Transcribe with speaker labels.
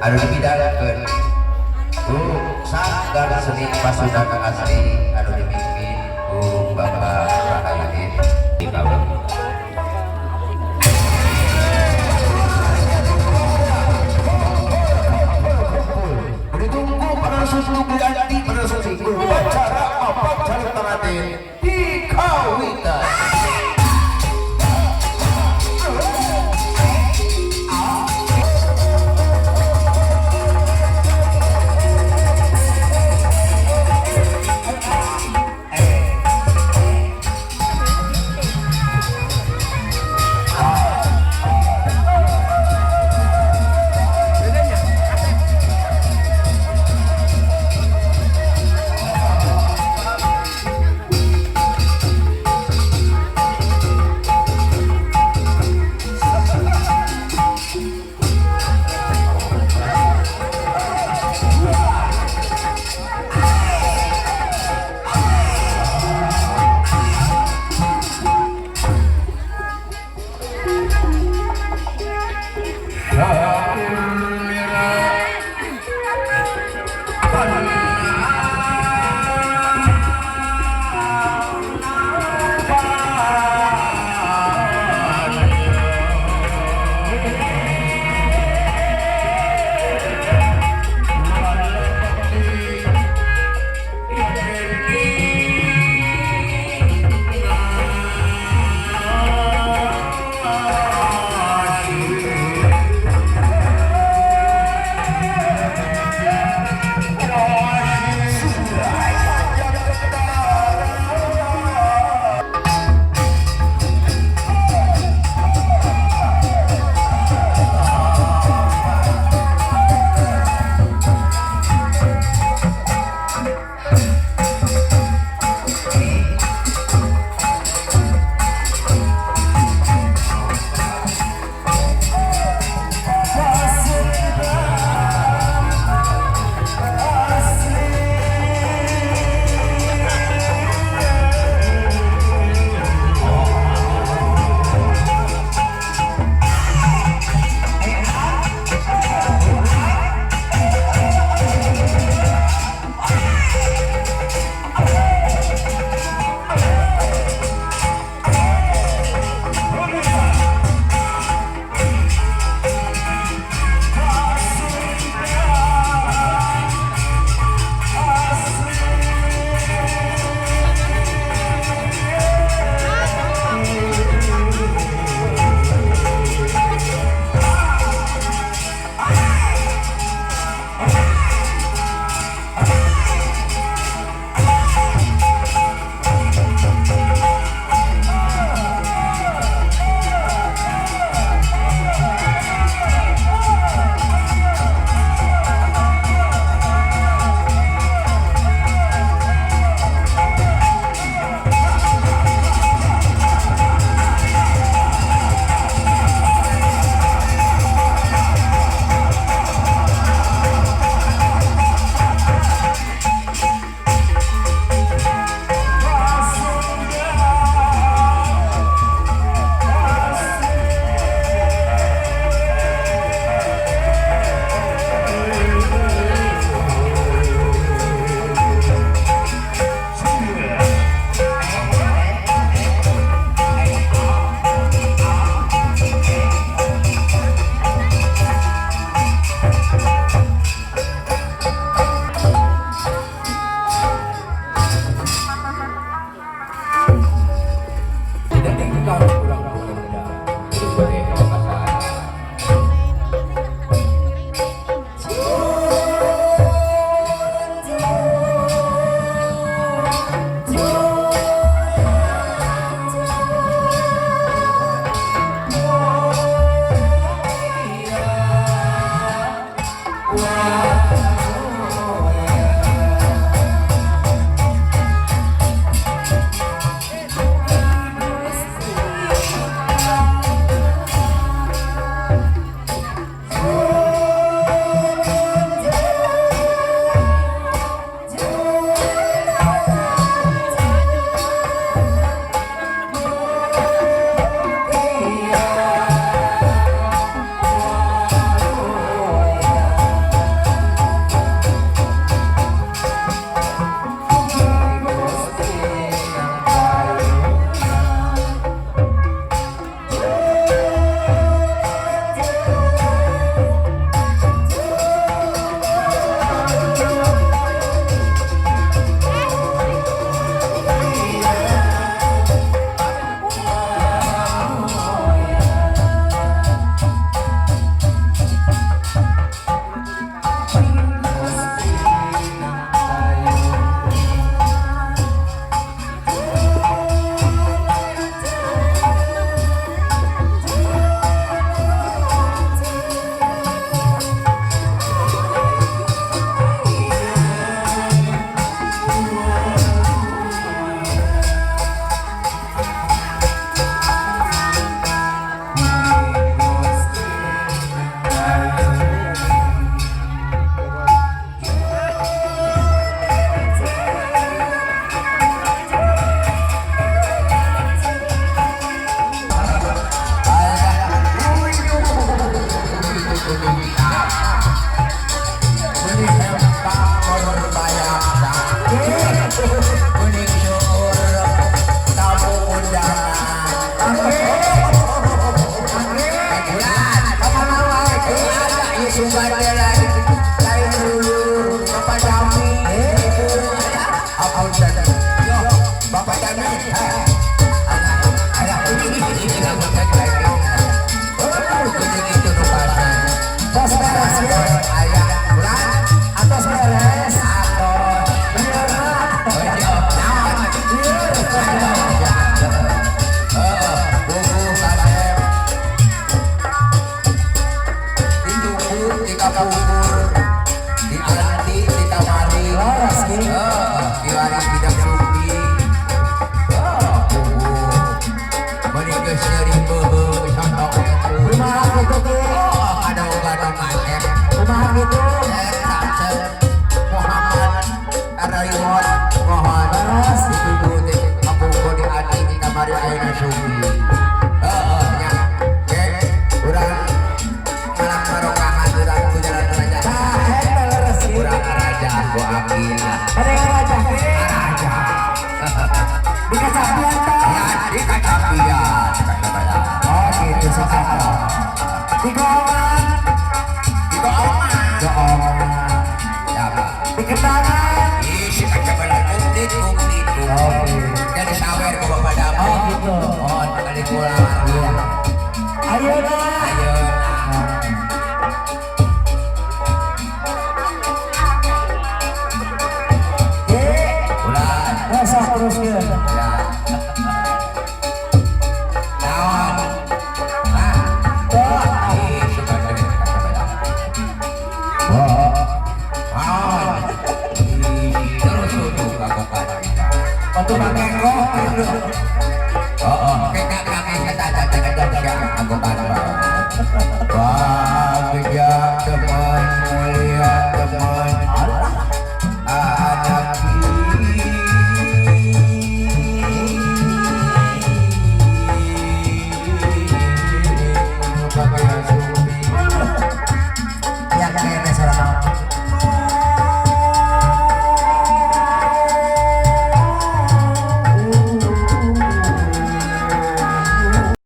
Speaker 1: anu dibidakeun ku sanggar seni pasukan asli anu dimimpin ku Bapak Rahayudin di bawah. Ditunggu pada susu bidanti pada susu acara apa cara terakhir di Kawitan. Kuning syur tamu undangan. Bulan, ada isukan dia lagi. Lain dulu, Bapak Dami. Apa udah? Bapak Dami. Ada ini nggak bukan lagi. Kuning itu lupakan.
Speaker 2: Bos beres,
Speaker 1: Ayah, bulan.
Speaker 2: atas beres. Kumaha gitu. Ada yang raja. Di kecapian tuh. Oh gitu sokata. Di goongan. Di kendangan.
Speaker 1: Jadi sawer ke Bapak Dami.
Speaker 2: Oh gitu.
Speaker 1: Oh, kali pulang.
Speaker 2: Iya. Ayo dah.
Speaker 1: Ayo. Bulan.
Speaker 2: Rasa terus ke.
Speaker 1: Ya. Naon. Ah. Ih, suka dari kata-kata. Naon. Ih, terus duduk aku kan.
Speaker 2: Untuk pakai kok.
Speaker 1: Oh, kakak kata-kata aku kan. Wah.